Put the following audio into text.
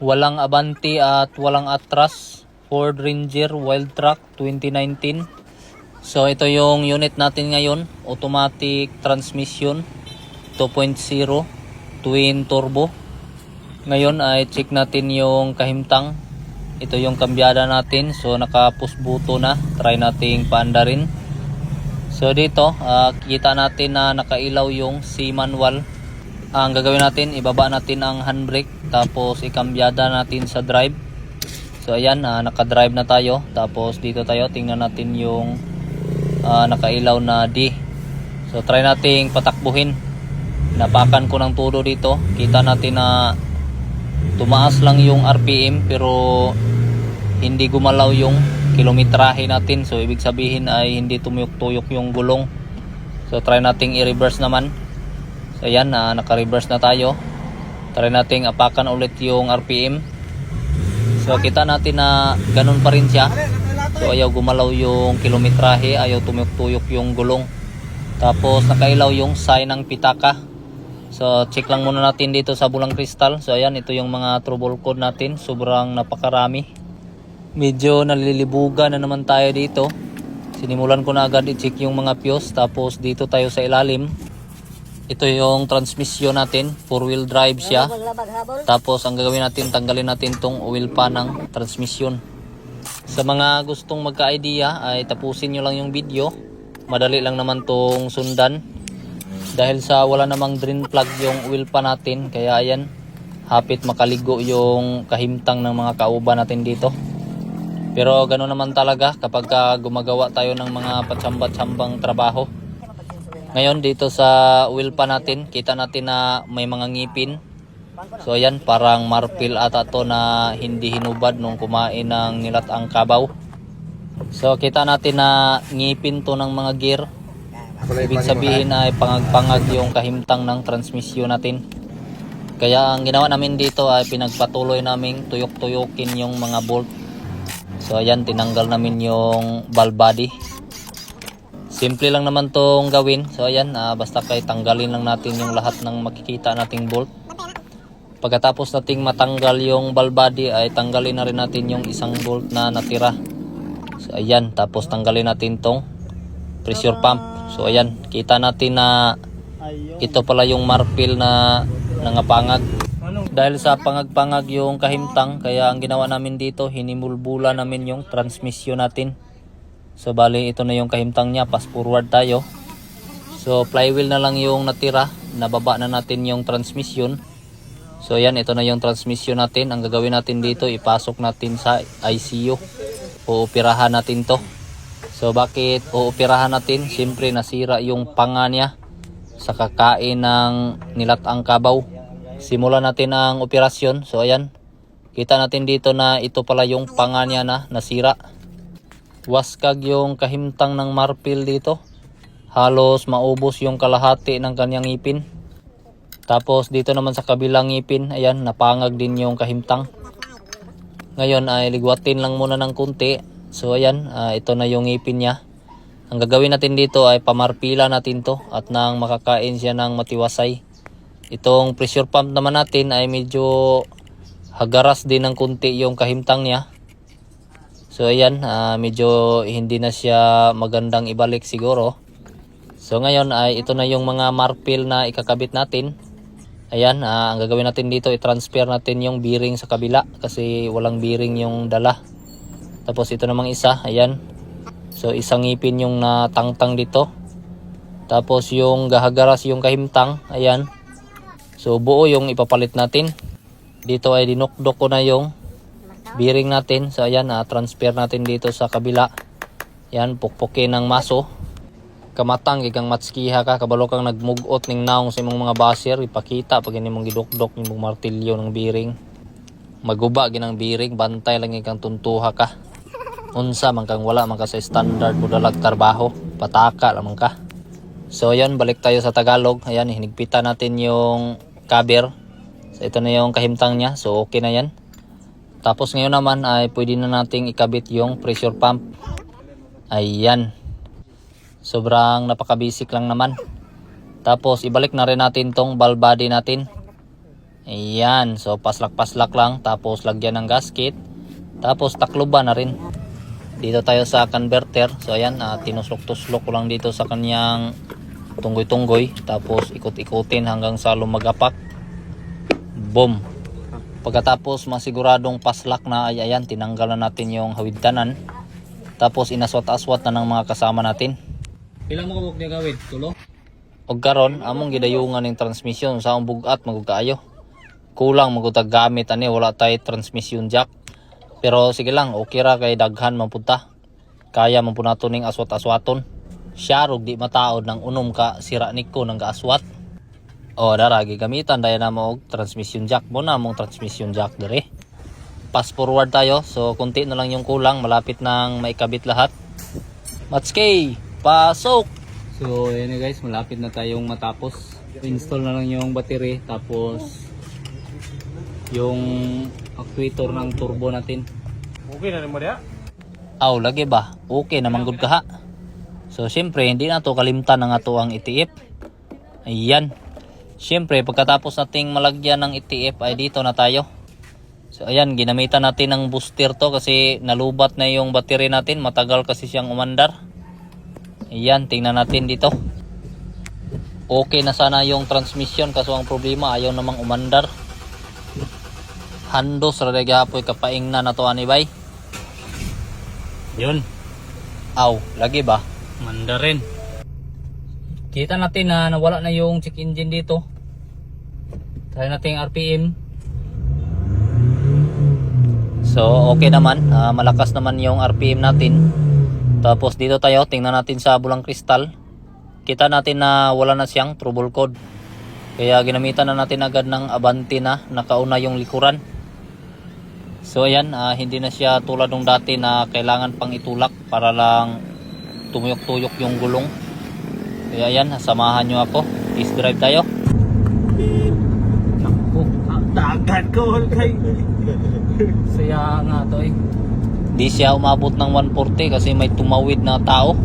Walang Avanti at walang Atras. Ford Ranger Wild Track 2019. So ito yung unit natin ngayon. Automatic transmission 2.0 twin turbo. Ngayon ay check natin yung kahimtang. Ito yung kambyada natin. So naka push button na. Try nating paanda rin. So dito kita natin na nakailaw yung C manual. Ang gagawin natin, ibaba natin ang handbrake, tapos ikambyada natin sa drive. So ayan, naka-drive na tayo. Tapos dito tayo, tingnan natin yung nakailaw na D. So try nating patakbuhin. Napakan ko ng todo dito. Kita natin na tumaas lang yung RPM pero hindi gumalaw yung kilometrahe natin. So ibig sabihin ay hindi tumuyok-tuyok yung gulong. So try nating i-reverse naman. So ayan, naka-reverse na tayo. Try nating apakan ulit yung RPM. So kita natin na ganun pa rin siya. So ayaw gumalaw yung kilometrahe, ayaw tumuyok-tuyok yung gulong. Tapos nakailaw yung sign ng pitaka. So check lang muna natin dito sa Bulang Kristal. So ayan, ito yung mga trouble code natin. Sobrang napakarami. Medyo nalilibugan na naman tayo dito. Sinimulan ko na agad i-check yung mga fuse. Tapos dito tayo sa ilalim. Ito yung transmission natin, 4-wheel drive siya. Tapos ang gagawin natin, tanggalin natin tong oil pan ng transmission. Sa mga gustong magka-idea ay tapusin nyo lang yung video. Madali lang naman tong sundan. Dahil sa wala namang drain plug yung oil pan natin, kaya ayan, hapit makaligo yung kahimtang ng mga kauban natin dito. Pero gano'n naman talaga kapag gumagawa tayo ng mga patsamba-tsambang trabaho. Ngayon dito sa oil pan natin, kita natin na may mga ngipin. So ayan, parang marpil ata to na hindi hinubad nung kumain ng nilatang kabaw. So kita natin na ngipin to ng mga gear. Ibig sabihin ay pangag-pangag yung kahimtang ng transmission natin. Kaya ang ginawa namin dito ay pinagpatuloy naming tuyok-tuyokin yung mga bolt. So ayan, tinanggal namin yung valve body. Simple lang naman tong gawin. So ayan, basta kay tanggalin lang natin yung lahat ng makikita nating bolt. Pagkatapos nating matanggal yung valve body ay tanggalin na rin natin yung isang bolt na natira. So ayan, tapos tanggalin natin tong pressure pump. So ayan, kita natin na ito pala yung marpil na nangapangag. Dahil sa pangag-pangag yung kahimtang, kaya ang ginawa namin dito, hinimulbula namin yung transmission natin. So bali ito na yung kahimtang niya, pass forward tayo. So flywheel na lang yung natira, nababa na natin yung transmission. So yan, ito na yung transmission natin. Ang gagawin natin dito, ipasok natin sa ICU. Uupirahan natin to. So bakit uupirahan natin? Siyempre nasira yung panga niya sa kakain ng nilatang kabaw. Simulan natin ang operasyon. So ayan, kita natin dito na ito pala yung panga niya na nasira. Waskag yung kahimtang ng marpil dito. Halos maubos yung kalahati ng kanyang ngipin. Tapos dito naman sa kabilang ngipin, ayan, napangag din yung kahimtang. Ngayon ay ligwatin lang muna ng kunti. So ayan, ito na yung ngipin niya. Ang gagawin natin dito ay pamarpila natin to at nang makakain siya ng matiwasay. Itong pressure pump naman natin ay medyo hagaras din ng kunti yung kahimtang niya. So ayan, medyo hindi na siya magandang ibalik siguro. So ngayon ay ito na yung mga marpil na ikakabit natin. Ayan, ang gagawin natin dito, i-transfer natin yung bearing sa kabila kasi walang bearing yung dala. Tapos ito namang isa, ayan. So isang ngipin yung natangtang dito. Tapos yung gahagaras yung kahimtang, ayan. So buo yung ipapalit natin. Dito ay dinukdok ko na yung bearing natin. So ayan, transfer natin dito sa kabila. Yan, pukpukin ng maso. Kamatang ikang matskiha ka, kabalo kang nagmugot ning naong sa imong mga baser, ipakita pag mong gidukdok nimong martilyo ng bearing. Maguba ginang bearing, bantay lang ikang tuntuha ka. Unsa man kang wala man ka sa standard mo dalag trabaho, pataka lamang ka. So ayan, balik tayo sa Tagalog. Ayan, hinigpitan natin yung cover. So ito na yung kahimtang niya, so okay na yan. Tapos ngayon naman ay pwede na nating ikabit yung pressure pump. Ayan. Sobrang napaka-basic lang naman. Tapos ibalik na rin natin tong valve body natin. Ayan, so paslak-paslak lang, tapos lagyan ng gasket, tapos takloban na rin. Dito tayo sa converter. So ayan, tinuslok-tuslok ko lang dito sa kanyang tunggoy-tunggoy, tapos ikot-ikutin hanggang sa lumagapak. Boom. Pagkatapos masiguradong paslak na ay ayan, tinanggal na natin yung hawidtanan. Tapos inaswat-aswat na ng mga kasama natin. Ilang mo kabuk niya gawid? Tulo? Og karon among gidayungan ng transmission sa bugat magugkaayo. Kulang magutag gamit ani, wala tay transmission jack. Pero sige lang, okay ra kay daghan man punta. Kaya man po nato ning aswat-aswaton. Siya rog di mataod ng unom ka sira niko ng gaaswat. O dara gigamitan daya na mo og transmission jack mo na mong transmission jack dire. Pass forward tayo, so kunti na lang yung kulang, malapit nang maikabit lahat. Matskay, pasok. So ayan na guys, malapit na tayong matapos. Install na lang yung battery, tapos yung actuator ng turbo natin. Okay na rin mo diya? Aw, lagi ba? Okay naman gud kaha. So syempre hindi na to kalimtan ng ato ang ITF. Ayan. Syempre pagkatapos nating malagyan ng ITF ay dito na tayo. So ayan, ginamitan natin ng booster to kasi nalubat na yung battery natin, matagal kasi siyang umandar. Ayan, tingnan natin dito. Okay na sana yung transmission, kaso ang problema ayaw namang umandar. Handos ra gapoy kapaing na nato ani bay. Yun. Aw, lagi ba? Mandarin. Kita natin na nawala na yung check engine dito. Try natin yung RPM. So okay naman, malakas naman yung RPM natin. Tapos dito tayo, tingnan natin sa bulang kristal. Kita natin na wala na siyang trouble code. Kaya ginamitan na natin agad ng Avanti na nakauna yung likuran. So ayan, hindi na siya tulad ng dati na kailangan pang itulak para lang tumuyok-tuyok yung gulong. Kaya ayan, samahan nyo ako. Test drive tayo. Naku, Dagat ko kay. saya nga to eh. Di siya umabot ng 140 kasi may tumawid na tao.